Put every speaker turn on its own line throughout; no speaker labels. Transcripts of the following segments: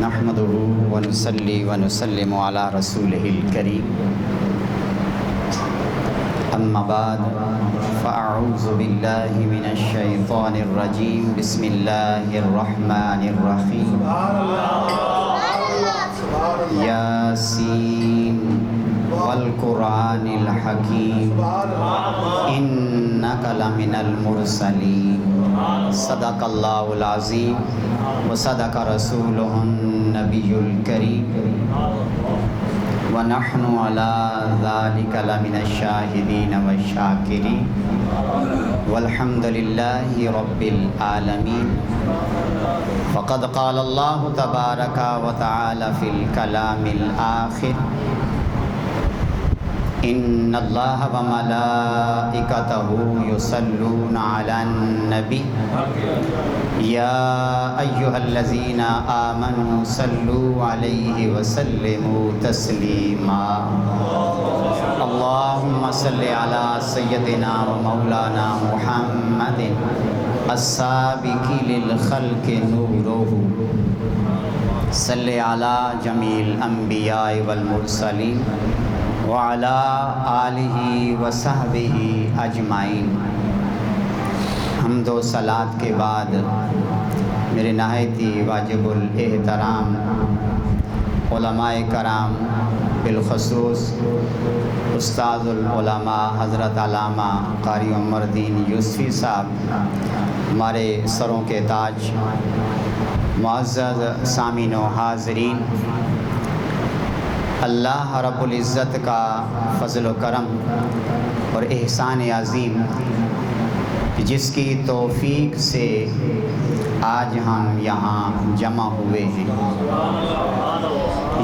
نحمده ونصلي ونسلم على رسوله الكريم أما بعد فأعوذ بالله من الشيطان الرجيم بسم الله الرحمن الرحيم ياسين والقرآن الحكيم إنك لمن المرسلين صدق الله العظيم وصدق رسوله النبي الكريم ونحن على ذلك لمن الشاهدين والشاكرين والحمد لله رب العالمين فقد قال الله تبارك وتعالى في الكلام الآخر إن الله وملائكته يصلون على النبي يا أيها الذين آمنوا صلوا عليه وسلموا تسليما اللهم صل على سيدنا ومولانا محمد السابق للخلق نوره صل على جميع الأنبياء والمرسلين وعلى آلہ وصحبہ اجمعین۔ حمد و صلاۃ کے بعد میرے نہایت ہی واجب الاحترام علماء کرام، بالخصوص استاذ العلماء حضرت علامہ قاری عمر الدین یوسفی صاحب، ہمارے سروں کے تاج، معزز سامعین و حاضرین، اللہ رب العزت کا فضل و کرم اور احسان عظیم جس کی توفیق سے آج ہم یہاں جمع ہوئے ہیں،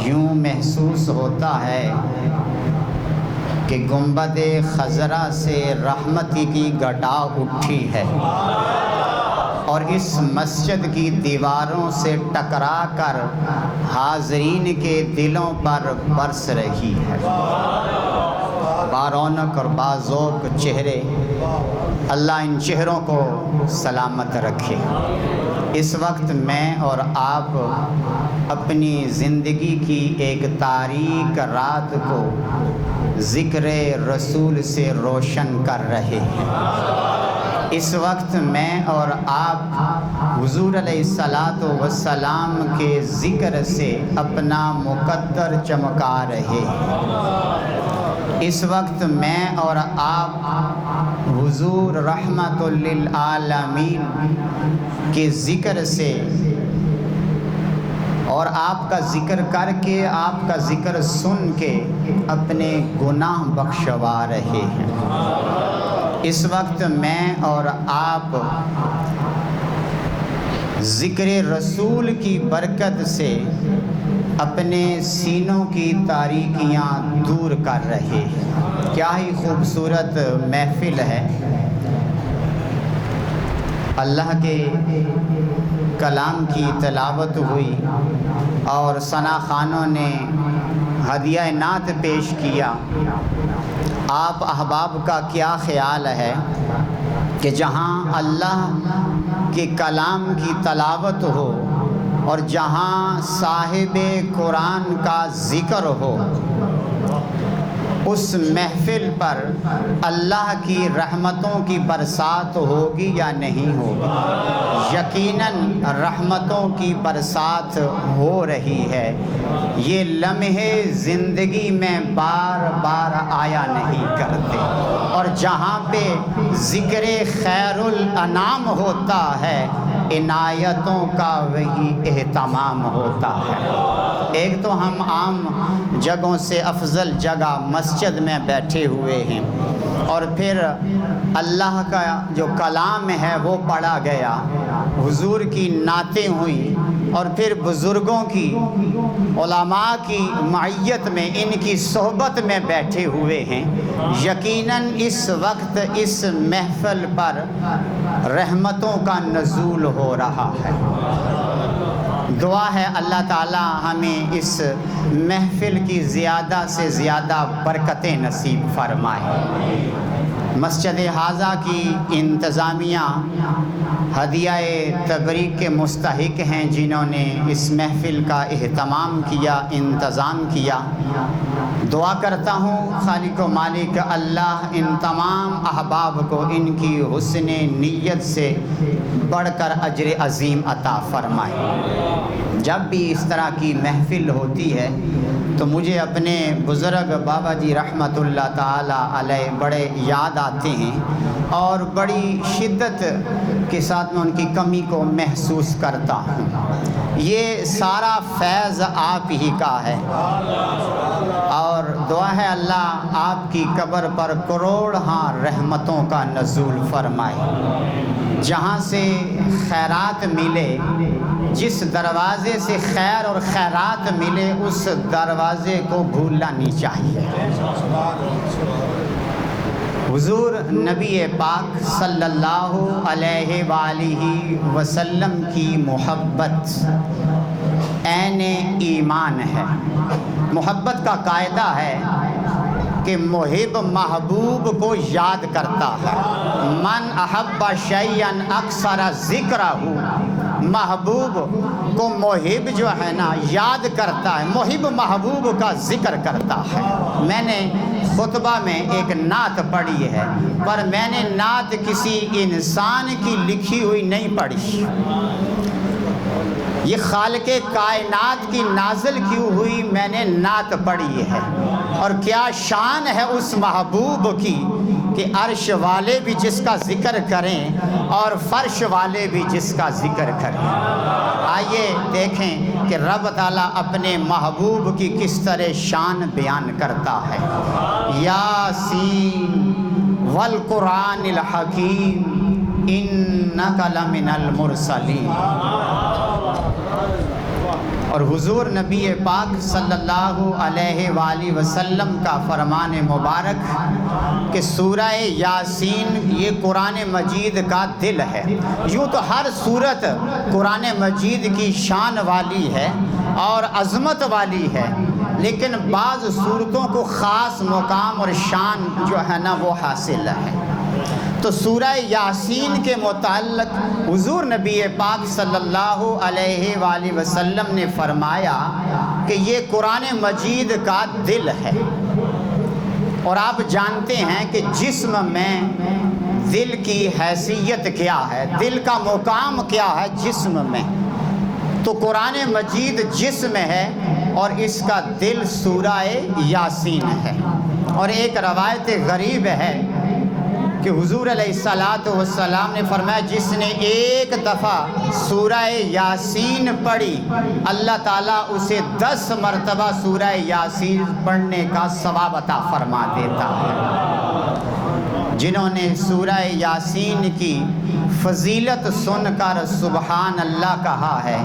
یوں محسوس ہوتا ہے کہ گنبد خضرا سے رحمت کی گھٹا اٹھی ہے اور اس مسجد کی دیواروں سے ٹکرا کر حاضرین کے دلوں پر برس رہی ہے۔ بارونق اور باذوق چہرے، اللہ ان چہروں کو سلامت رکھے۔ اس وقت میں اور آپ اپنی زندگی کی ایک تاریک رات کو ذکر رسول سے روشن کر رہے ہیں۔ اس وقت میں اور آپ حضور علیہ السلام کے ذکر سے اپنا مقدر چمکا رہے ہیں۔ اس وقت میں اور آپ حضور رحمت للعالمین کے ذکر سے اور آپ کا ذکر کر کے، آپ کا ذکر سن کے اپنے گناہ بخشوا رہے ہیں۔ اس وقت میں اور آپ ذکر رسول کی برکت سے اپنے سینوں کی تاریکیاں دور کر رہے ہیں۔ کیا ہی خوبصورت محفل ہے۔ اللہ کے کلام کی تلاوت ہوئی اور ثنا خوانوں نے ہدیہ نعت پیش کیا۔ آپ احباب کا کیا خیال ہے کہ جہاں اللہ کے کلام کی تلاوت ہو اور جہاں صاحب قرآن کا ذکر ہو، اس محفل پر اللہ کی رحمتوں کی برسات ہوگی یا نہیں ہوگی؟ یقیناً رحمتوں کی برسات ہو رہی ہے۔ یہ لمحے زندگی میں بار بار آیا نہیں کرتے، اور جہاں پہ ذکر خیر الانام ہوتا ہے عنایتوں کا وہی اہتمام ہوتا ہے۔ ایک تو ہم عام جگہوں سے افضل جگہ مسجد میں بیٹھے ہوئے ہیں، اور پھر اللہ کا جو کلام ہے وہ پڑھا گیا، حضور کی نعتیں ہوئیں، اور پھر بزرگوں کی، علماء کی معیت میں، ان کی صحبت میں بیٹھے ہوئے ہیں۔ یقیناً اس وقت اس محفل پر رحمتوں کا نزول ہو رہا ہے۔ دعا ہے اللہ تعالی ہمیں اس محفل کی زیادہ سے زیادہ برکتیں نصیب فرمائے۔ مسجد حاضہ کی انتظامیہ ہدیہ تبریک کے مستحق ہیں جنہوں نے اس محفل کا اہتمام کیا، انتظام کیا۔ دعا کرتا ہوں خالق و مالک اللہ ان تمام احباب کو ان کی حسن نیت سے بڑھ کر اجر عظیم عطا فرمائے۔ جب بھی اس طرح کی محفل ہوتی ہے تو مجھے اپنے بزرگ بابا جی رحمت اللہ تعالی علیہ بڑے یاد آتے ہیں اور بڑی شدت کے ساتھ میں ان کی کمی کو محسوس کرتا ہوں۔ یہ سارا فیض آپ ہی کا ہے اور دعا ہے اللہ آپ کی قبر پر کروڑہاں رحمتوں کا نزول فرمائے، جہاں سے خیرات ملے، جس دروازے سے خیر اور خیرات ملے اس دروازے کو بھولنا نہیں چاہیے۔ حضور نبی پاک صلی اللہ علیہ وآلہ وسلم کی محبت عین ایمان ہے۔ محبت کا قاعدہ ہے کہ محب محبوب کو یاد کرتا ہے۔ من احب شیئا اکثر ذکرہ، محبوب کو محب جو ہے نا یاد کرتا ہے، محب محبوب کا ذکر کرتا ہے۔ میں نے خطبہ میں ایک نعت پڑھی ہے، پر میں نے نعت کسی انسان کی لکھی ہوئی نہیں پڑھی، یہ خالق کائنات کی نازل کی ہوئی میں نے نعت پڑھی ہے۔ اور کیا شان ہے اس محبوب کی کہ عرش والے بھی جس کا ذکر کریں اور فرش والے بھی جس کا ذکر کریں۔ آئیے دیکھیں کہ رب تعالیٰ اپنے محبوب کی کس طرح شان بیان کرتا ہے۔ یاسین والقرآن الحکیم انک لمن المرسلین۔ اور حضور نبی پاک صلی اللہ علیہ وآلہ وسلم کا فرمان مبارک کہ سورہ یاسین یہ قرآن مجید کا دل ہے۔ یوں تو ہر سورت قرآن مجید کی شان والی ہے اور عظمت والی ہے، لیکن بعض سورتوں کو خاص مقام اور شان جو ہے نا وہ حاصل ہے۔ تو سورہ یاسین کے متعلق حضور نبی پاک صلی اللہ علیہ وآلہ وسلم نے فرمایا کہ یہ قرآن مجید کا دل ہے۔ اور آپ جانتے ہیں کہ جسم میں دل کی حیثیت کیا ہے، دل کا مقام کیا ہے جسم میں، تو قرآن مجید جسم ہے اور اس کا دل سورہ یاسین ہے۔ اور ایک روایت غریب ہے کہ حضور علیہ السلام نے فرمایا جس نے ایک دفعہ سورہ یاسین پڑھی اللہ تعالیٰ اسے 10 مرتبہ سورہ یاسین پڑھنے کا ثواب عطا فرما دیتا ہے۔ جنہوں نے سورہ یاسین کی فضیلت سن کر سبحان اللہ کہا ہے،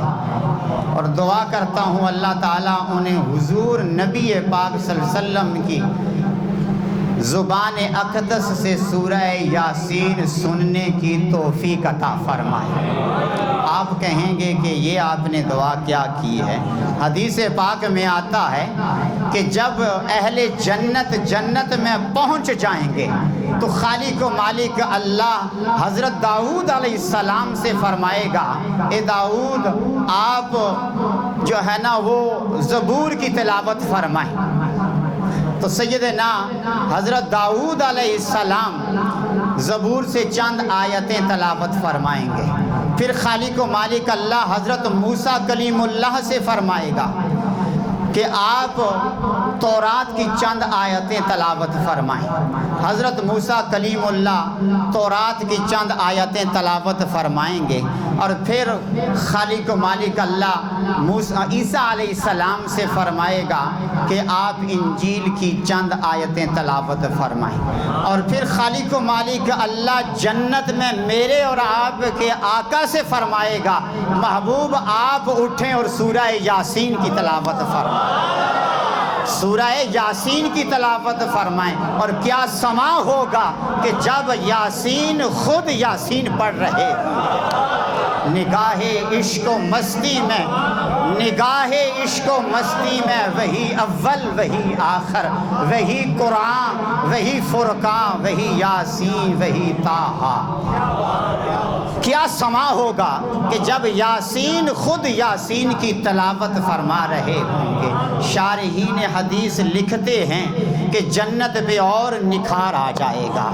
اور دعا کرتا ہوں اللہ تعالیٰ انہیں حضور نبی پاک صلی اللہ علیہ وسلم کی زبان اقدس سے سورہ یاسین سننے کی توفیق عطا فرمائے۔ آپ کہیں گے کہ یہ آپ نے دعا کیا کی ہے؟ حدیث پاک میں آتا ہے کہ جب اہل جنت جنت میں پہنچ جائیں گے تو خالق و مالک اللہ حضرت داؤد علیہ السلام سے فرمائے گا اے داؤد آپ جو ہے نا وہ زبور کی تلاوت فرمائیں۔ تو سیدنا حضرت داؤد علیہ السلام زبور سے چند آیتیں تلاوت فرمائیں گے۔ پھر خالق و مالک اللہ حضرت موسیٰ کلیم اللہ سے فرمائے گا کہ آپ تورات کی چند آیتیں تلاوت فرمائیں۔ حضرت موسیٰ کلیم اللہ تورات کی چند آیتیں تلاوت فرمائیں گے، اور پھر خالق و مالک اللہ عیسیٰ علیہ السلام سے فرمائے گا کہ آپ انجیل کی چند آیتیں تلاوت فرمائیں، اور پھر خالق و مالک اللہ جنت میں میرے اور آپ کے آقا سے فرمائے گا محبوب آپ اٹھیں اور سورہ یاسین کی تلاوت فرمائیں، سورہ یاسین کی تلاوت فرمائیں۔ اور کیا سما ہوگا کہ جب یاسین خود یاسین پڑھ رہے، نگاہ عشق و مستی میں نگاہ عشق و مستی میں وہی اول وہی آخر، وہی قرآن وہی فرقان وہی یاسین وہی طٰہٰ۔ کیا سما ہوگا کہ جب یاسین خود یاسین کی تلاوت فرما رہے ہوں گے۔ شارحین حدیث لکھتے ہیں کہ جنت پہ اور نکھار آ جائے گا،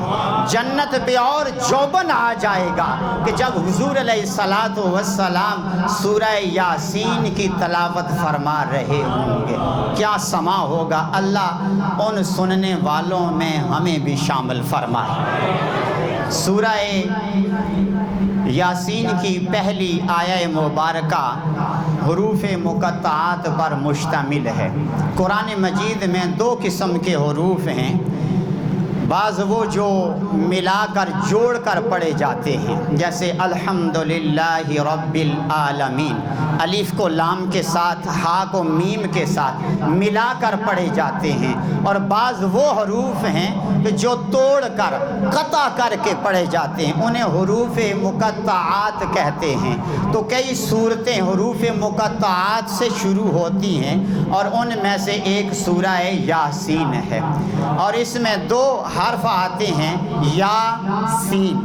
جنت پہ اور جوبن آ جائے گا کہ جب حضور علیہ الصلاۃ والسلام سورہ یاسین کی تلاوت فرما رہے ہوں گے۔ کیا سما ہوگا، اللہ ان سننے والوں میں ہمیں بھی شامل فرمائے۔ سورہ یاسین کی پہلی آیہ مبارکہ حروف مقطعات پر مشتمل ہے۔ قرآن مجید میں دو قسم کے حروف ہیں، بعض وہ جو ملا کر جوڑ کر پڑھے جاتے ہیں، جیسے الحمدللہ رب العالمین، الف کو لام کے ساتھ، ہا کو میم کے ساتھ ملا کر پڑھے جاتے ہیں، اور بعض وہ حروف ہیں کہ جو توڑ کر قطع کر کے پڑھے جاتے ہیں، انہیں حروف مقطعات کہتے ہیں۔ تو کئی صورتیں حروف مقطعات سے شروع ہوتی ہیں، اور ان میں سے ایک سورہ یاسین ہے، اور اس میں دو حرف آتے ہیں یا سین۔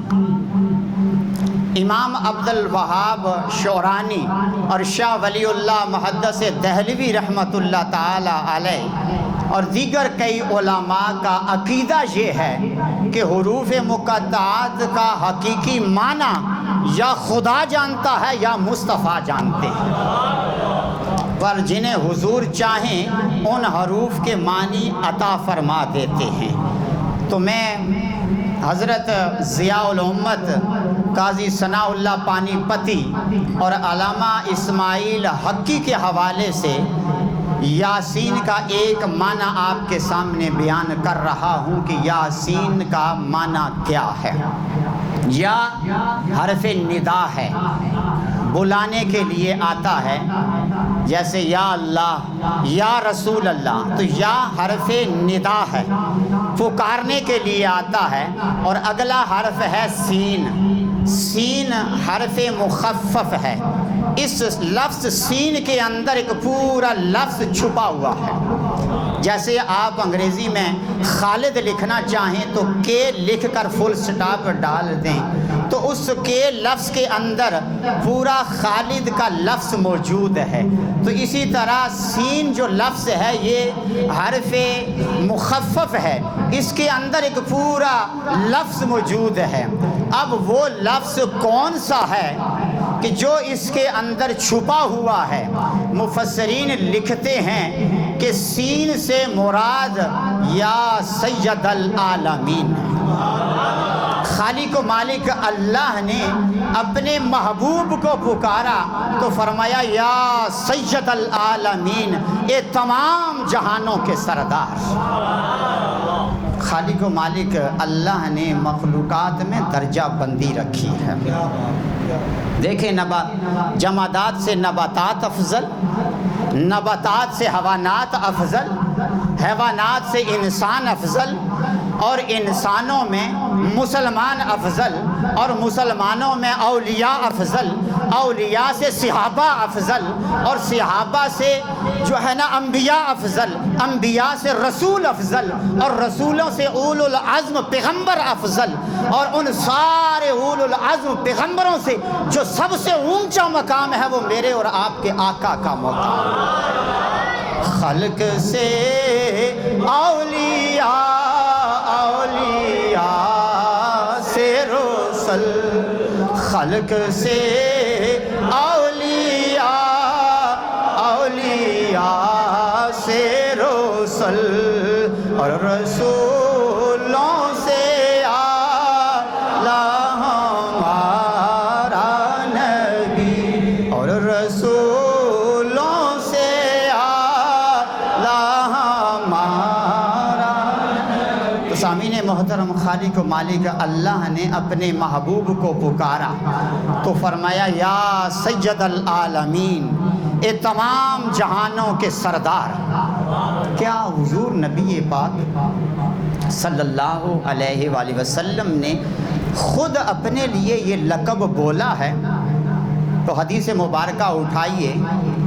امام عبد الوہاب شعرانی اور شاہ ولی اللہ محدث دہلوی رحمۃ اللہ تعالی علیہ اور دیگر کئی علماء کا عقیدہ یہ ہے کہ حروف مقطعات کا حقیقی معنی یا خدا جانتا ہے یا مصطفیٰ جانتے ہیں، پر جنہیں حضور چاہیں ان حروف کے معنی عطا فرما دیتے ہیں۔ تو میں حضرت ضیاء الامت قاضی ثناء اللہ پانی پتی اور علامہ اسماعیل حقی کے حوالے سے یاسین کا ایک معنی آپ کے سامنے بیان کر رہا ہوں کہ یاسین کا معنی کیا ہے۔ یا حرف ندا ہے، بلانے کے لیے آتا ہے، جیسے یا اللہ یا رسول اللہ، تو یا حرف ندا ہے، پکارنے کے لیے آتا ہے۔ اور اگلا حرف ہے سین، سین حرف مخفف ہے۔ اس لفظ سین کے اندر ایک پورا لفظ چھپا ہوا ہے۔ جیسے آپ انگریزی میں خالد لکھنا چاہیں تو کے لکھ کر فل سٹاپ ڈال دیں، تو اس کے لفظ کے اندر پورا خالد کا لفظ موجود ہے۔ تو اسی طرح سین جو لفظ ہے یہ حرف مخفف ہے، اس کے اندر ایک پورا لفظ موجود ہے۔ اب وہ لفظ کون سا ہے کہ جو اس کے اندر چھپا ہوا ہے؟ مفسرین لکھتے ہیں کہ سین سے مراد یا سید العالمین، خالق و مالک اللہ نے اپنے محبوب کو پکارا تو فرمایا یا سید العالمین، اے تمام جہانوں کے سردار۔ خالق و مالک اللہ نے مخلوقات میں درجہ بندی رکھی ہے۔ دیکھیں جمادات سے نباتات افضل، نباتات سے حیوانات افضل، حیوانات سے انسان افضل، اور انسانوں میں مسلمان افضل، اور مسلمانوں میں اولیاء افضل، اولیاء سے صحابہ افضل، اور صحابہ سے جو ہے نا انبیاء افضل، انبیاء سے رسول افضل، اور رسولوں سے اولو العزم پیغمبر افضل، اور ان سارے اولو العزم پیغمبروں سے جو سب سے اونچا مقام ہے وہ میرے اور آپ کے آقا کا مقام۔ خلق سے اولیاء، اولیاء سے رسل، خلق سے اولیاء، اولیاء سے رسل، اور رسولوں سے اعلیٰ ہمارا نبی، اور رسولوں سے اعلیٰ ہمارا۔ تو سامعین محترم، خالق و مالک اللہ نے اپنے محبوب کو پکارا تو فرمایا یا سید العالمین، اے تمام جہانوں کے سردار۔ کیا حضور نبی پاک صلی اللہ علیہ وآلہ وسلم نے خود اپنے لیے یہ لقب بولا ہے؟ تو حدیث مبارکہ اٹھائیے،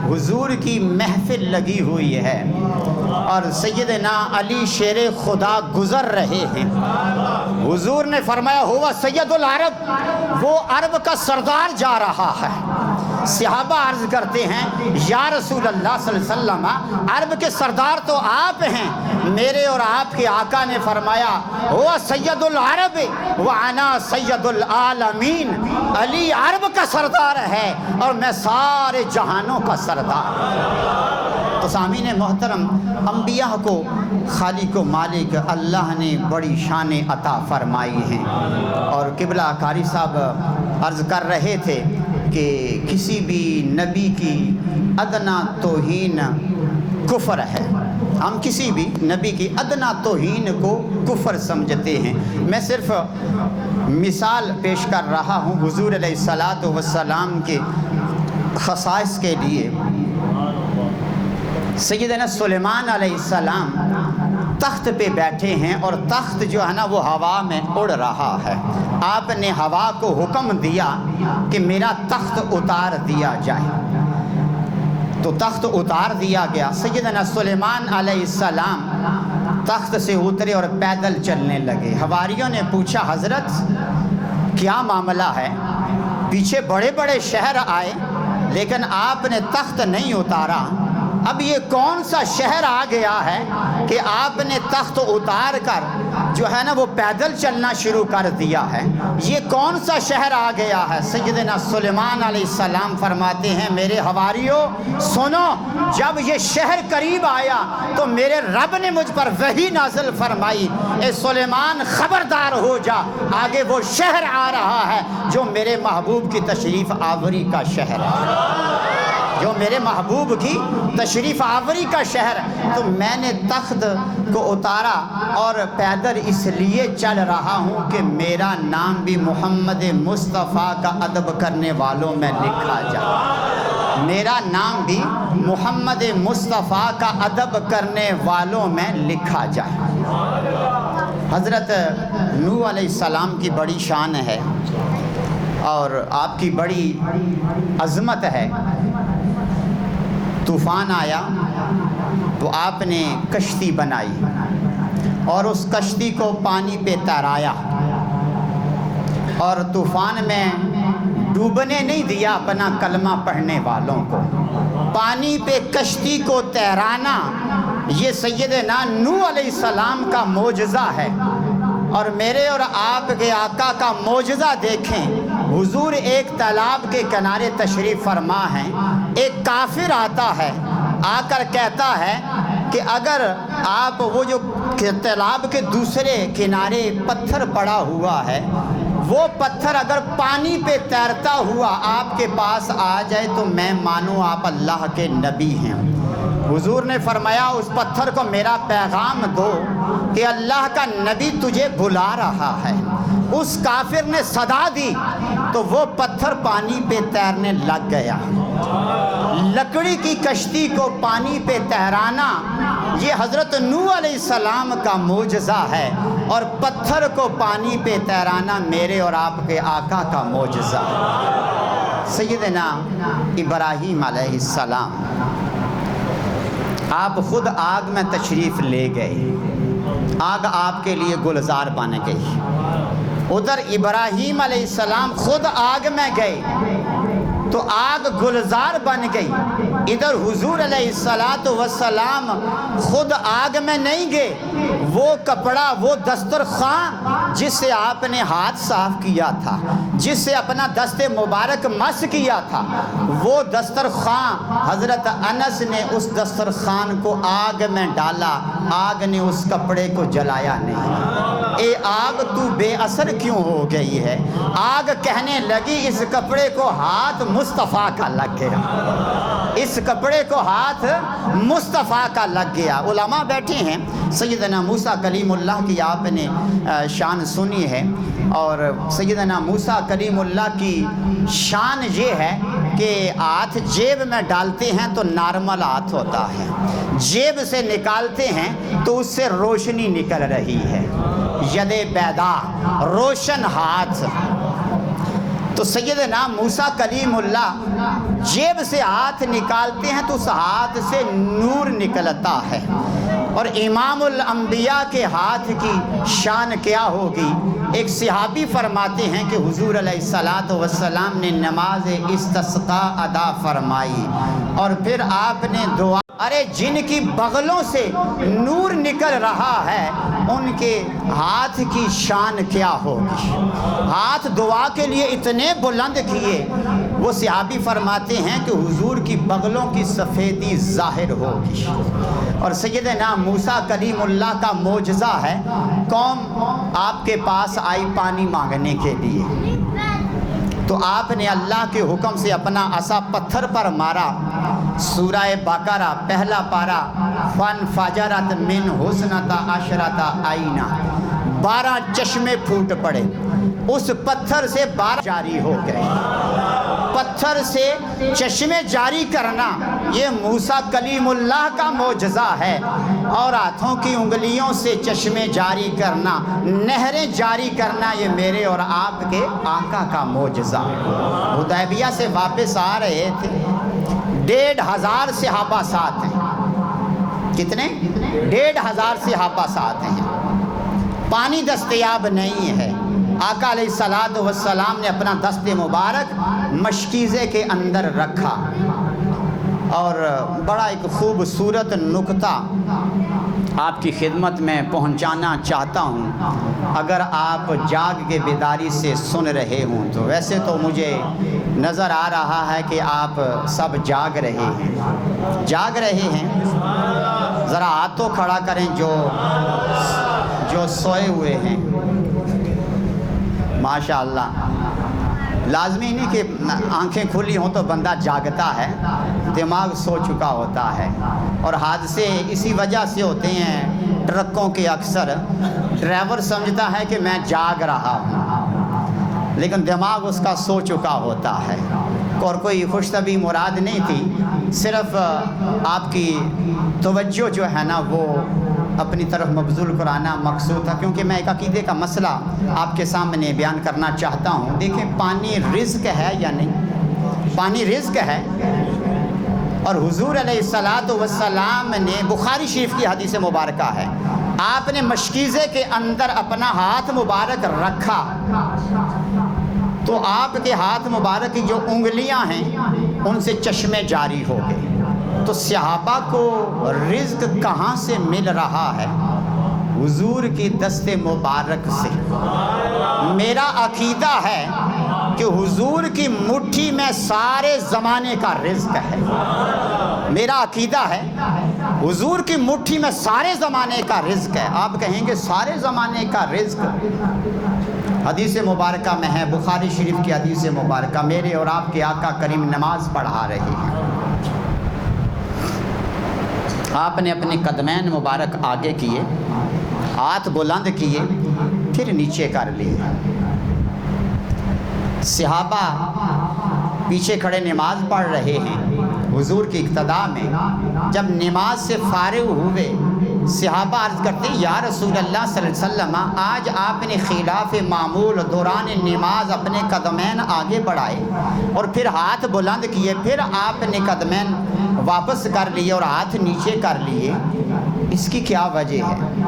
حضور کی محفل لگی ہوئی ہے اور سیدنا علی شیر خدا گزر رہے ہیں۔ حضور نے فرمایا ہوا سید العرب، وہ عرب کا سردار جا رہا ہے۔ صحابہ عرض کرتے ہیں یا رسول اللہ صلی اللہ علیہ وسلم، عرب کے سردار تو آپ ہیں۔ میرے اور آپ کے آقا نے فرمایا ہوا سید العرب وانا سید العالمین، علی عرب کا سردار ہے اور میں سارے جہانوں کا سردار۔ تو سامعین محترم، انبیاء کو خالق و مالک اللہ نے بڑی شان عطا فرمائی ہیں، اور قبلہ قاری صاحب عرض کر رہے تھے کہ کسی بھی نبی کی ادنا توہین کفر ہے۔ ہم کسی بھی نبی کی ادنا توہین کو کفر سمجھتے ہیں۔ میں صرف مثال پیش کر رہا ہوں حضور علیہ الصلاۃ والسلام کے خصائص کے لیے۔ سیدنا سلیمان علیہ السلام تخت پہ بیٹھے ہیں اور تخت جو ہے نا وہ ہوا میں اڑ رہا ہے۔ آپ نے ہوا کو حکم دیا کہ میرا تخت اتار دیا جائے، تو تخت اتار دیا گیا۔ سیدنا سلیمان علیہ السلام تخت سے اترے اور پیدل چلنے لگے۔ حواریوں نے پوچھا حضرت کیا معاملہ ہے؟ پیچھے بڑے بڑے شہر آئے لیکن آپ نے تخت نہیں اتارا، اب یہ کون سا شہر آ گیا ہے کہ آپ نے تخت اتار کر جو ہے نا وہ پیدل چلنا شروع کر دیا ہے؟ یہ کون سا شہر آ گیا ہے؟ سیدنا سلیمان علیہ السلام فرماتے ہیں میرے حواریوں سنو، جب یہ شہر قریب آیا تو میرے رب نے مجھ پر وحی نازل فرمائی، اے سلیمان خبردار ہو جا، آگے وہ شہر آ رہا ہے جو میرے محبوب کی تشریف آوری کا شہر ہے، جو میرے محبوب کی تشریف آوری کا شہر۔ تو میں نے تخت کو اتارا اور پیدل اس لیے چل رہا ہوں کہ میرا نام بھی محمد مصطفیٰ کا ادب کرنے والوں میں لکھا جائے، میرا نام بھی محمد مصطفیٰ کا ادب کرنے والوں میں لکھا جائے۔ حضرت نوح علیہ السلام کی بڑی شان ہے اور آپ کی بڑی عظمت ہے۔ طوفان آیا تو آپ نے کشتی بنائی اور اس کشتی کو پانی پہ تیرایا، اور طوفان میں ڈوبنے نہیں دیا اپنا کلمہ پڑھنے والوں کو۔ پانی پہ کشتی کو تیرانا یہ سیدنا نوح علیہ السلام کا معجزہ ہے، اور میرے اور آپ کے آقا کا معجزہ دیکھیں۔ حضور ایک تالاب کے کنارے تشریف فرما ہیں، ایک کافر آتا ہے، آ کر کہتا ہے کہ اگر آپ وہ جو تالاب کے دوسرے کنارے پتھر پڑا ہوا ہے، وہ پتھر اگر پانی پہ تیرتا ہوا آپ کے پاس آ جائے تو میں مانوں آپ اللہ کے نبی ہیں۔ حضور نے فرمایا اس پتھر کو میرا پیغام دو کہ اللہ کا نبی تجھے بلا رہا ہے۔ اس کافر نے صدا دی تو وہ پتھر پانی پہ تیرنے لگ گیا۔ لکڑی کی کشتی کو پانی پہ تیرانا یہ حضرت نوح علیہ السلام کا معجزہ ہے، اور پتھر کو پانی پہ تیرانا میرے اور آپ کے آقا کا معجزہ ہے۔ سیدنا ابراہیم علیہ السلام آپ خود آگ میں تشریف لے گئے، آگ آپ کے لیے گلزار بن گئی۔ ادھر ابراہیم علیہ السلام خود آگ میں گئے تو آگ گلزار بن گئی، ادھر حضور علیہ السلام خود آگ میں نہیں گئے، وہ کپڑا، وہ دسترخوان جس سے آپ نے ہاتھ صاف کیا تھا، جس سے اپنا دست مبارک مس کیا تھا، وہ دسترخوان حضرت انس نے اس دسترخوان کو آگ میں ڈالا، آگ نے اس کپڑے کو جلایا نہیں۔ اے آگ تو بے اثر کیوں ہو گئی ہے؟ آگ کہنے لگی اس کپڑے کو ہاتھ مصطفیٰ کا لگ گیا، اس کپڑے کو ہاتھ مصطفیٰ کا لگ گیا۔ علماء بیٹھے ہیں، سیدنا موسیٰ کلیم اللہ کی آپ نے شان سنی ہے، اور سیدنا موسیٰ کلیم اللہ کی شان یہ ہے کہ ہاتھ جیب میں ڈالتے ہیں تو نارمل ہاتھ ہوتا ہے، جیب سے نکالتے ہیں تو اس سے روشنی نکل رہی ہے، ید بیدا، روشن ہاتھ۔ تو سیدنا موسیٰ کلیم اللہ جیب سے ہاتھ نکالتے ہیں تو اس ہاتھ سے نور نکلتا ہے، اور امام الانبیاء کے ہاتھ کی شان کیا ہوگی؟ ایک صحابی فرماتے ہیں کہ حضور علیہ السلام نے نماز استسقاء ادا فرمائی، اور پھر آپ نے دعا، ارے جن کی بغلوں سے نور نکل رہا ہے ان کے ہاتھ کی شان کیا ہوگی؟ ہاتھ دعا کے لیے اتنے بلند کیے، وہ صحابی فرماتے ہیں کہ حضور کی بغلوں کی سفیدی ظاہر ہوگی۔ اور سیدنا موسیٰ کلیم اللہ کا معجزہ ہے، قوم آپ کے پاس آئی پانی مانگنے کے لیے، تو آپ نے اللہ کے حکم سے اپنا عصا پتھر پر مارا۔ سورہ بقرہ پہلا پارہ، فَانْفَجَرَتْ مِنْ حُسْنَتَ عَشْرَةَ عَيْنًا، 12 چشمے پھوٹ پڑے، اس پتھر سے 12 جاری ہو گئے۔ پتھر سے چشمے جاری کرنا یہ موسیٰ کلیم اللہ کا معجزہ ہے، اور ہاتھوں کی انگلیوں سے چشمے جاری کرنا، نہریں جاری کرنا، یہ میرے اور آپ کے آقا کا معجزہ۔ حدیبیہ سے واپس آ رہے تھے، 1500 صحابہ ساتھ ہیں۔ کتنے؟ 1500 صحابہ ساتھ ہیں۔ پانی دستیاب نہیں ہے، آقا علیہ السلام نے اپنا دست مبارک مشکیزے کے اندر رکھا، اور بڑا ایک خوبصورت نکتہ آپ کی خدمت میں پہنچانا چاہتا ہوں، اگر آپ جاگ کے بیداری سے سن رہے ہوں تو۔ ویسے تو مجھے نظر آ رہا ہے کہ آپ سب جاگ رہے ہیں، جاگ رہے ہیں، ذرا ہاتھ تو کھڑا کریں جو سوئے ہوئے ہیں۔ ماشاءاللہ، لازمی نہیں کہ آنکھیں کھلی ہوں تو بندہ جاگتا ہے، دماغ سو چکا ہوتا ہے، اور حادثے اسی وجہ سے ہوتے ہیں ٹرکوں کے۔ اکثر ڈرائیور سمجھتا ہے کہ میں جاگ رہا ہوں، لیکن دماغ اس کا سو چکا ہوتا ہے، اور کوئی خوش طبعی مراد نہیں تھی، صرف آپ کی توجہ جو ہے نا وہ اپنی طرف مبذول کرانا مقصود تھا، کیونکہ میں ایک عقیدے کا مسئلہ آپ کے سامنے بیان کرنا چاہتا ہوں۔ دیکھیں، پانی رزق ہے یا نہیں؟ پانی رزق ہے، اور حضور علیہ السلام نے، بخاری شریف کی حدیث مبارکہ ہے، آپ نے مشکیزے کے اندر اپنا ہاتھ مبارک رکھا تو آپ کے ہاتھ مبارک کی جو انگلیاں ہیں ان سے چشمے جاری ہو گئے۔ تو صحابہ کو رزق کہاں سے مل رہا ہے؟ حضور کی دست مبارک سے۔ میرا عقیدہ ہے کہ حضور کی مٹھی میں سارے زمانے کا رزق ہے۔ میرا عقیدہ ہے حضور کی مٹھی میں سارے زمانے کا رزق ہے۔ آپ کہیں گے سارے زمانے کا رزق؟ حدیث مبارکہ میں ہے، بخاری شریف کی حدیث مبارکہ، میرے اور آپ کے آقا کریم نماز پڑھا رہے ہیں، آپ نے اپنے قدمین مبارک آگے کیے، ہاتھ بلند کیے، پھر نیچے کر لیے۔ صحابہ پیچھے کھڑے نماز پڑھ رہے ہیں حضور کی اقتداء میں۔ جب نماز سے فارغ ہوئے، صحابہ عرض کرتے ہیں، یا رسول اللہ صلی اللہ علیہ وسلم، آج آپ نے خلاف معمول دوران نماز اپنے قدمین آگے بڑھائے اور پھر ہاتھ بلند کیے، پھر آپ نے قدمین واپس کر لیے اور ہاتھ نیچے کر لیے، اس کی کیا وجہ ہے؟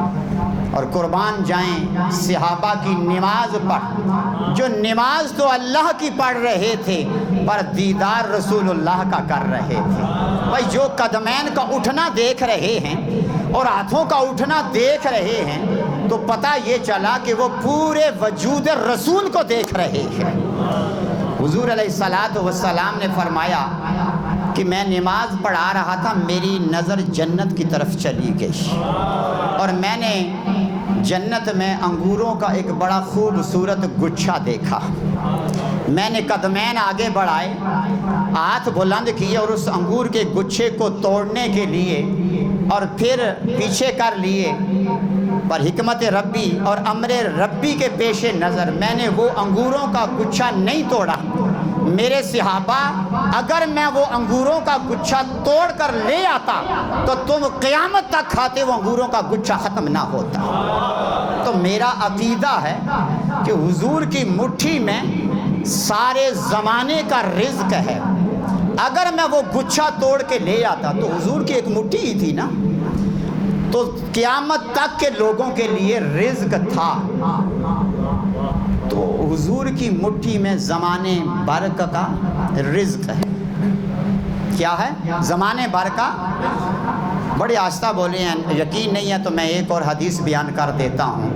اور قربان جائیں صحابہ کی نماز پر، جو نماز تو اللہ کی پڑھ رہے تھے پر دیدار رسول اللہ کا کر رہے تھے۔ بھائی جو قدمین کا اٹھنا دیکھ رہے ہیں اور ہاتھوں کا اٹھنا دیکھ رہے ہیں تو پتہ یہ چلا کہ وہ پورے وجود رسول کو دیکھ رہے ہیں۔ حضور علیہ السلام نے فرمایا کہ میں نماز پڑھا رہا تھا، میری نظر جنت کی طرف چلی گئی اور میں نے جنت میں انگوروں کا ایک بڑا خوبصورت گچھا دیکھا۔ میں نے قدمین آگے بڑھائے، ہاتھ بلند کیے اور اس انگور کے گچھے کو توڑنے کے لیے اور پھر پیچھے کر لیے، پر حکمت ربی اور امر ربی کے پیش نظر میں نے وہ انگوروں کا گچھا نہیں توڑا۔ میرے صحابہ، اگر میں وہ انگوروں کا گچھا توڑ کر لے آتا تو تم قیامت تک کھاتے وہ انگوروں کا گچھا ختم نہ ہوتا۔ تو میرا عقیدہ ہے کہ حضور کی مٹھی میں سارے زمانے کا رزق ہے، اگر میں وہ گچھا توڑ کے لے آتا تو حضور کی ایک مٹھی ہی تھی نا، تو قیامت تک کے لوگوں کے لیے رزق تھا۔ تو حضور کی مٹھی میں زمانے بھر کا رزق ہے۔ کیا ہے؟ زمانے بھر کا۔ بڑے آہستہ بولے ہیں، یقین نہیں ہے تو میں ایک اور حدیث بیان کر دیتا ہوں۔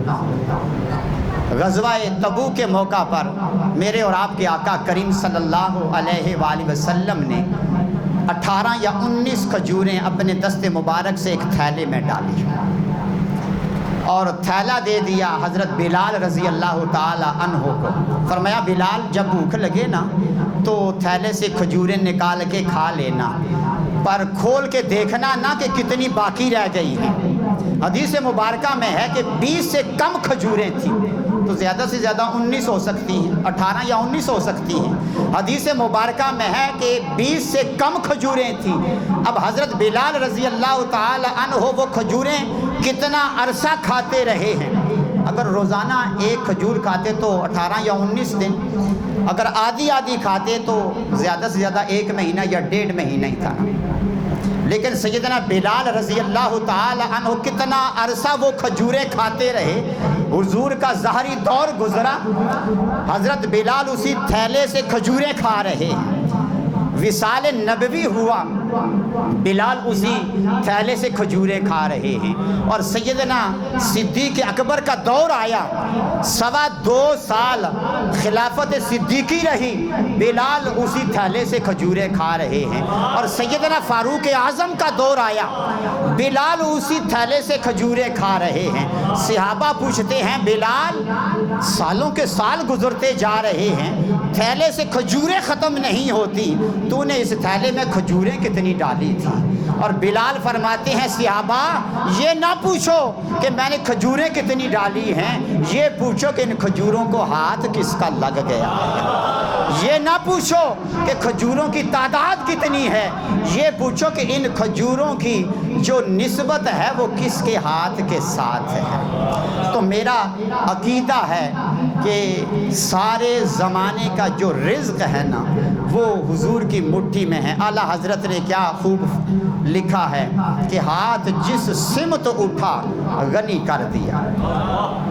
غزوہ تبوک کے موقع پر میرے اور آپ کے آقا کریم صلی اللہ علیہ وآلہ وسلم نے 18 یا 19 کھجوریں اپنے دست مبارک سے ایک تھیلے میں ڈالی اور تھیلا دے دیا حضرت بلال رضی اللہ تعالی عنہ کو۔ فرمایا بلال جب بھوک لگے نا تو تھیلے سے کھجوریں نکال کے کھا لینا، پر کھول کے دیکھنا نہ کہ کتنی باقی رہ گئی ہیں۔ حدیث مبارکہ میں ہے کہ 20 سے کم کھجوریں تھیں، تو زیادہ سے زیادہ 19 ہو سکتی ہیں، 18 یا 19 ہو سکتی ہیں۔ حدیث مبارکہ میں ہے کہ 20 سے کم کھجوریں تھیں۔ اب حضرت بلال رضی اللہ تعالی عنہ وہ کھجوریں کتنا عرصہ کھاتے رہے ہیں؟ اگر روزانہ ایک کھجور کھاتے تو 18 یا 19 دن، اگر آدھی آدھی کھاتے تو زیادہ سے زیادہ 1 مہینہ یا 1.5 مہینہ ہی تھا۔ لیکن سیدنا بلال رضی اللہ تعالی عنہ کتنا عرصہ وہ کھجوریں کھاتے رہے۔ حضور کا ظاہری دور گزرا، حضرت بلال اسی تھیلے سے کھجوریں کھا رہے ہیں۔ وصال نبوی ہوا، بلال اسی تھیلے سے کھجوریں کھا رہے ہیں، اور سیدنا صدیق اکبر کا دور آیا، 2.25 سال خلافت صدیقی رہی، بلال اسی تھیلے سے کھجوریں کھا رہے ہیں۔ اور سیدنا فاروق اعظم کا دور آیا، بلال اسی تھیلے سے کھجوریں کھا رہے ہیں۔ صحابہ پوچھتے ہیں بلال سالوں کے سال گزرتے جا رہے ہیں، تھیلے سے کھجوریں ختم نہیں ہوتی، تو نے اس تھیلے میں کھجوریں کتنی ڈالی تھی؟ اور بلال فرماتے ہیں صحابہ یہ نہ پوچھو کہ میں نے کھجوریں کتنی ڈالی ہیں، یہ پوچھو کہ ان کھجوروں کو ہاتھ کس کا لگ گیا ہے۔ یہ نہ پوچھو کہ کھجوروں کی تعداد کتنی ہے، یہ پوچھو کہ ان کھجوروں کی جو نسبت ہے وہ کس کے ہاتھ کے ساتھ ہے۔ تو میرا عقیدہ ہے کہ سارے زمانے کا جو رزق ہے نا وہ حضور کی مٹھی میں ہے۔ اعلیٰ حضرت نے کیا خوب لکھا ہے کہ ہاتھ جس سمت اٹھا غنی کر دیا،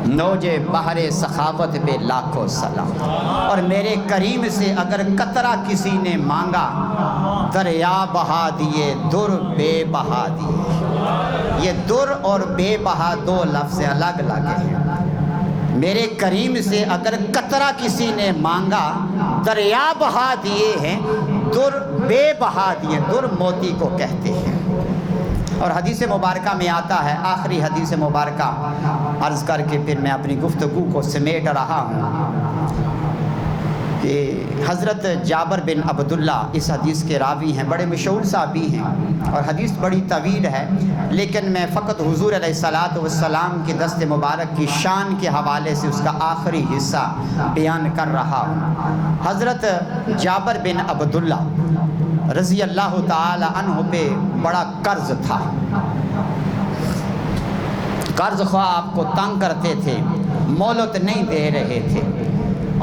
نوجے بحر سخاوت پہ لاکھوں سلام۔ اور میرے کریم سے اگر قطرہ کسی نے مانگا، دریا بہا دیے در بے بہا دیے۔ یہ در اور بے بہا 2 لفظ الگ الگ ہیں۔ میرے کریم سے اگر قطرہ کسی نے مانگا، دریا بہا دیے ہیں، در بے بہا دیے۔ در موتی کو کہتے ہیں۔ اور حدیث مبارکہ میں آتا ہے، آخری حدیث مبارکہ عرض کر کے پھر میں اپنی گفتگو کو سمیٹ رہا ہوں، کہ حضرت جابر بن عبداللہ اس حدیث کے راوی ہیں، بڑے مشہور صحابی ہیں، اور حدیث بڑی طویل ہے، لیکن میں فقط حضور علیہ الصلاۃ والسلام کے دست مبارک کی شان کے حوالے سے اس کا آخری حصہ بیان کر رہا ہوں۔ حضرت جابر بن عبداللہ رضی اللہ تعالی عنہ پہ بڑا قرض تھا، قرض خواہ آپ کو تنگ کرتے تھے، مہلت نہیں دے رہے تھے،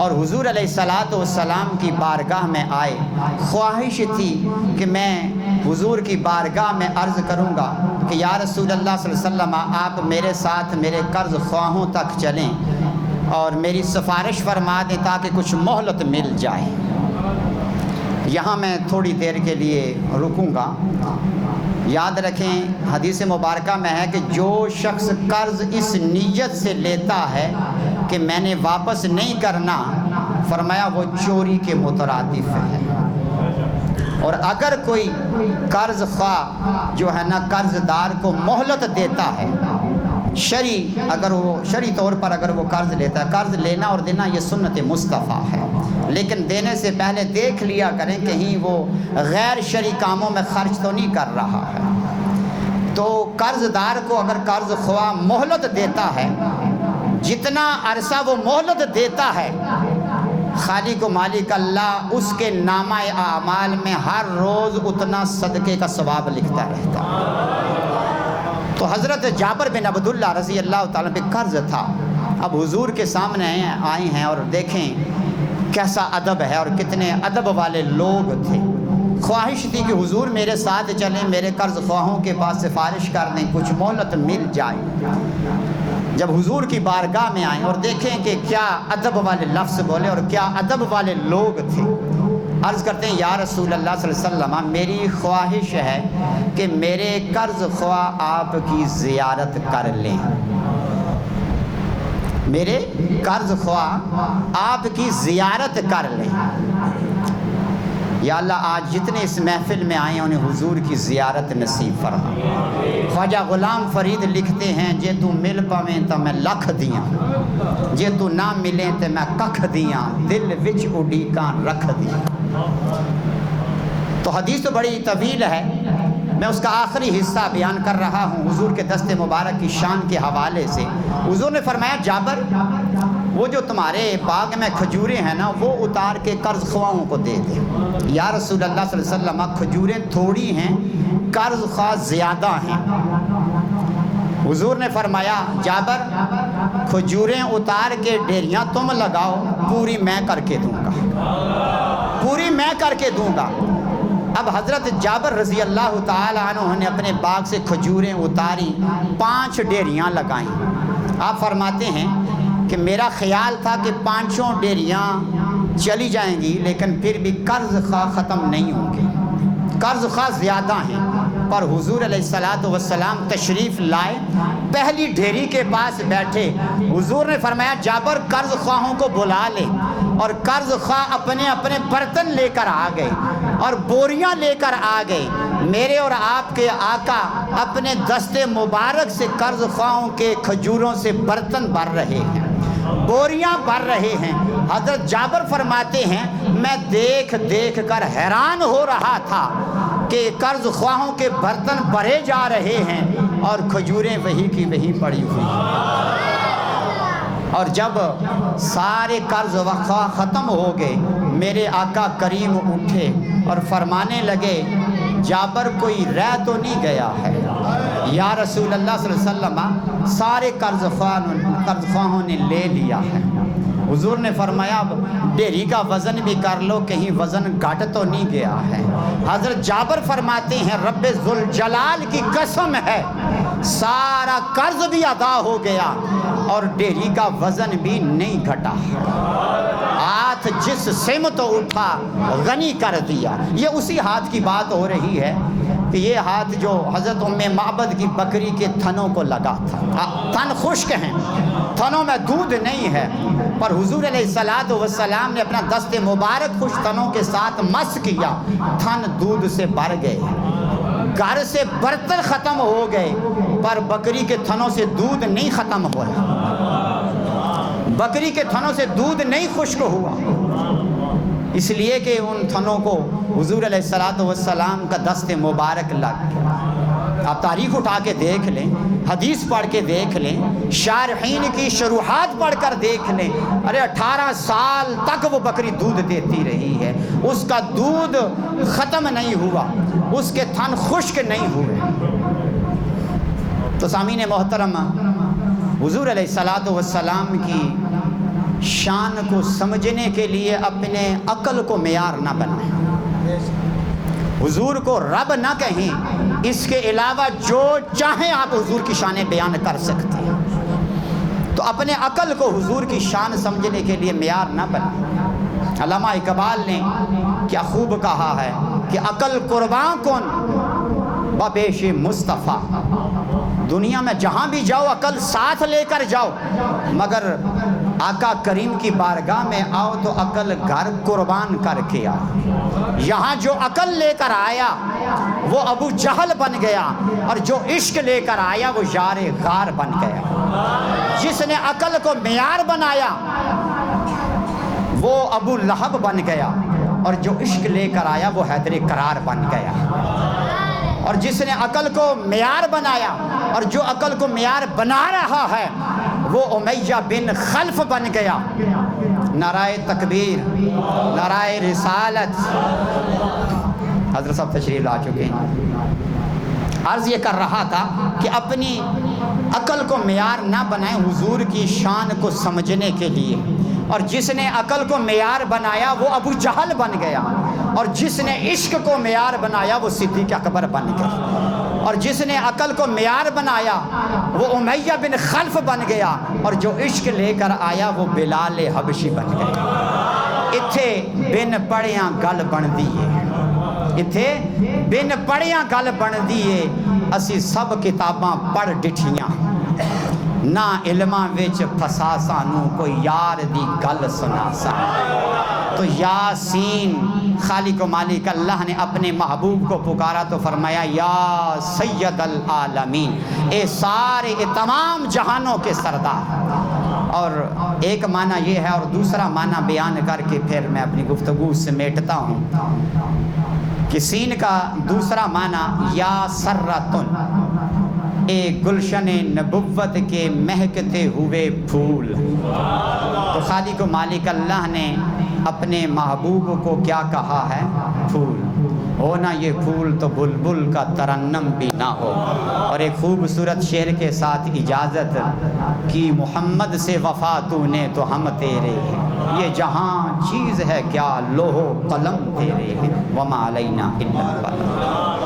اور حضور علیہ الصلاۃ والسلام کی بارگاہ میں آئے۔ خواہش تھی کہ میں حضور کی بارگاہ میں عرض کروں گا کہ یا رسول اللہ صلی اللہ علیہ وسلم آپ میرے ساتھ میرے قرض خواہوں تک چلیں اور میری سفارش فرما دیں تاکہ کچھ مہلت مل جائے۔ یہاں میں تھوڑی دیر کے لیے رکوں گا۔ یاد رکھیں حدیث مبارکہ میں ہے کہ جو شخص قرض اس نیت سے لیتا ہے کہ میں نے واپس نہیں کرنا، فرمایا وہ چوری کے مترادف ہے۔ اور اگر کوئی قرض خواہ جو ہے نا قرض دار کو مہلت دیتا ہے، شرعی طور پر اگر وہ قرض لیتا ہے، قرض لینا اور دینا یہ سنت مصطفیٰ ہے، لیکن دینے سے پہلے دیکھ لیا کریں کہیں وہ غیر شرعی کاموں میں خرچ تو نہیں کر رہا ہے۔ تو قرض دار کو اگر قرض خواہ مہلت دیتا ہے، جتنا عرصہ وہ مہلت دیتا ہے، خالق و مالک اللہ اس کے نامہ اعمال میں ہر روز اتنا صدقے کا ثواب لکھتا رہتا ہے۔ تو حضرت جابر بن عبداللہ رضی اللہ تعالیٰ پہ قرض تھا۔ اب حضور کے سامنے آئے ہیں اور دیکھیں کیسا ادب ہے اور کتنے ادب والے لوگ تھے۔ خواہش تھی کہ حضور میرے ساتھ چلیں، میرے قرض خواہوں کے پاس سفارش کر دیں، کچھ مہلت مل جائے۔ جب حضور کی بارگاہ میں آئیں اور دیکھیں کہ کیا ادب والے لفظ بولے اور کیا ادب والے لوگ تھے، عرض کرتے ہیں یا رسول اللہ صلی اللہ علیہ وسلم، میری خواہش ہے کہ میرے قرض خواہ آپ کی زیارت کر لیں، میرے قرض خواہ آپ کی زیارت کر لیں۔ یا اللہ آج جتنے اس محفل میں آئے انہیں حضور کی زیارت نصیب فرما۔ خواجہ غلام فرید لکھتے ہیں، جے تو مل پویں تو میں لکھ دیاں، جے تو نہ ملیں تو میں ککھ دیاں، دل وچ اڈیکاں رکھ دیاں۔ تو حدیث تو بڑی طویل ہے، میں اس کا آخری حصہ بیان کر رہا ہوں حضور کے دست مبارک کی شان کے حوالے سے۔ حضور نے فرمایا جابر، وہ جو تمہارے باغ میں کھجوریں ہیں نا وہ اتار کے قرض خواہوں کو دے دیں۔ یا رسول اللہ صلی اللہ علیہ وسلم، کھجوریں تھوڑی ہیں، قرض خواہ زیادہ ہیں۔ حضور نے فرمایا جابر، کھجوریں اتار کے ڈیریاں تم لگاؤ، پوری میں کر کے دوں گا، پوری میں کر کے دوں گا۔ اب حضرت جابر رضی اللہ تعالیٰ عنہ نے اپنے باغ سے کھجوریں اتاری، 5 ڈیریاں لگائیں۔ آپ فرماتے ہیں کہ میرا خیال تھا کہ 5 ڈیریاں چلی جائیں گی لیکن پھر بھی قرض خواہ ختم نہیں ہوں گے، قرض خواہ زیادہ ہیں۔ پر حضور علیہ السلام تشریف لائے، پہلی ڈھیری کے پاس بیٹھے، حضور نے فرمایا جابر قرض خواہوں کو بلا لے، اور قرض خواہ اپنے اپنے برتن لے کر آ گئے اور بوریاں لے کر آ گئے۔ میرے اور آپ کے آقا اپنے دست مبارک سے قرض خواہوں کے کھجوروں سے برتن بھر رہے ہیں، بوریاں بھر رہے ہیں۔ حضرت جابر فرماتے ہیں میں دیکھ دیکھ کر حیران ہو رہا تھا کہ قرض خواہوں کے برتن بھرے جا رہے ہیں اور کھجوریں وہی کی وہی پڑی ہوئی ہیں۔ اور جب سارے قرض خواہ ختم ہو گئے، میرے آقا کریم اٹھے اور فرمانے لگے جابر کوئی رہ تو نہیں گیا ہے؟ یا رسول اللہ صلی اللہ علیہ وسلم، سارے قرض خواہوں نے لے لیا ہے۔ حضور نے فرمایا اب ڈیری کا وزن بھی کر لو، کہیں وزن گھٹ تو نہیں گیا ہے۔ حضرت جابر فرماتے ہیں رب ذوالجلال کی قسم ہے سارا قرض بھی ادا ہو گیا اور ڈیری کا وزن بھی نہیں گھٹا، ہاتھ جس سمت اٹھا غنی کر دیا۔ یہ اسی ہاتھ کی بات ہو رہی ہے کہ یہ ہاتھ جو حضرت ام معبد کی بکری کے تھنوں کو لگا تھا، تھن خشک ہیں، تھنوں میں دودھ نہیں ہے، پر حضور علیہ السلام نے اپنا دست مبارک خوش تھنوں کے ساتھ مس کیا، تھن دودھ سے بھر گئے، گھر سے برتن ختم ہو گئے، پر بکری کے تھنوں سے دودھ نہیں ختم ہوا، بکری کے تھنوں سے دودھ نہیں خشک ہوا، اس لیے کہ ان تھنوں کو حضور علیہ السلام کا دست مبارک لگ گیا۔ آپ تاریخ اٹھا کے دیکھ لیں، حدیث پڑھ کے دیکھ لیں، شارحین کی شروحات پڑھ کر دیکھ لیں، ارے 18 سال تک وہ بکری دودھ دیتی رہی ہے، اس کا دودھ ختم نہیں ہوا، اس کے تھن خشک نہیں ہوئے۔ تو سامعین محترم، حضور علیہ السلام کی شان کو سمجھنے کے لیے اپنے عقل کو معیار نہ بنائیں، حضور کو رب نہ کہیں، اس کے علاوہ جو چاہیں آپ حضور کی شانیں بیان کر سکتے ہیں، تو اپنے عقل کو حضور کی شان سمجھنے کے لیے معیار نہ بنائیں۔ علامہ اقبال نے کیا خوب کہا ہے کہ عقل قربان کن بپیش مصطفیٰ، دنیا میں جہاں بھی جاؤ عقل ساتھ لے کر جاؤ، مگر آقا کریم کی بارگاہ میں آؤ تو عقل گھر قربان کر کے آؤ۔ یہاں جو عقل لے کر آیا وہ ابو جہل بن گیا، اور جو عشق لے کر آیا وہ یار غار بن گیا۔ جس نے عقل کو معیار بنایا وہ ابو لہب بن گیا، اور جو عشق لے کر آیا وہ حیدر قرار بن گیا۔ اور جس نے عقل کو معیار بنایا اور جو عقل کو معیار بنا رہا ہے وہ امیہ بن خلف بن گیا۔ نعرہ تکبیر، نعرہ رسالت۔ حضرت صاحب تشریف لا چکے ہیں۔ عرض یہ کر رہا تھا کہ اپنی عقل کو معیار نہ بنائیں حضور کی شان کو سمجھنے کے لیے، اور جس نے عقل کو معیار بنایا وہ ابو جہل بن گیا، اور جس نے عشق کو معیار بنایا وہ صدیق اکبر بن گیا، اور جس نے عقل کو معیار بنایا وہ امیہ بن خلف بن گیا، اور جو عشق لے کر آیا وہ بلال حبشی بن گیا۔ اتھے بن پڑھیاں گل بن دیئے، اتھے بن پڑھیاں گل بن دیئے، اسی سب کتاباں پڑھ ڈٹھیاں، نہ علماں وچ پھسا سانو کوئی یار دی گل سنا سا۔ تو یاسین خالق و مالک اللہ نے اپنے محبوب کو پکارا تو فرمایا یا سید العالمین، اے سارے اے تمام جہانوں کے سردار۔ اور ایک معنی یہ ہے، اور دوسرا معنی بیان کر کے پھر میں اپنی گفتگو سمیٹتا ہوں کہ سین کا دوسرا معنی یا سرتن، اے گلشن نبوت کے مہکتے ہوئے پھول۔ تو خالق و مالک اللہ نے اپنے محبوب کو کیا کہا ہے؟ پھول ہونا، یہ پھول تو بلبل کا ترنم بھی نہ ہو۔ اور ایک خوبصورت شعر کے ساتھ اجازت کی، محمد سے وفا تو نے تو ہم تیرے ہیں، یہ جہاں چیز ہے کیا لوح و قلم تیرے ہیں، وما علینا الا البلاغ۔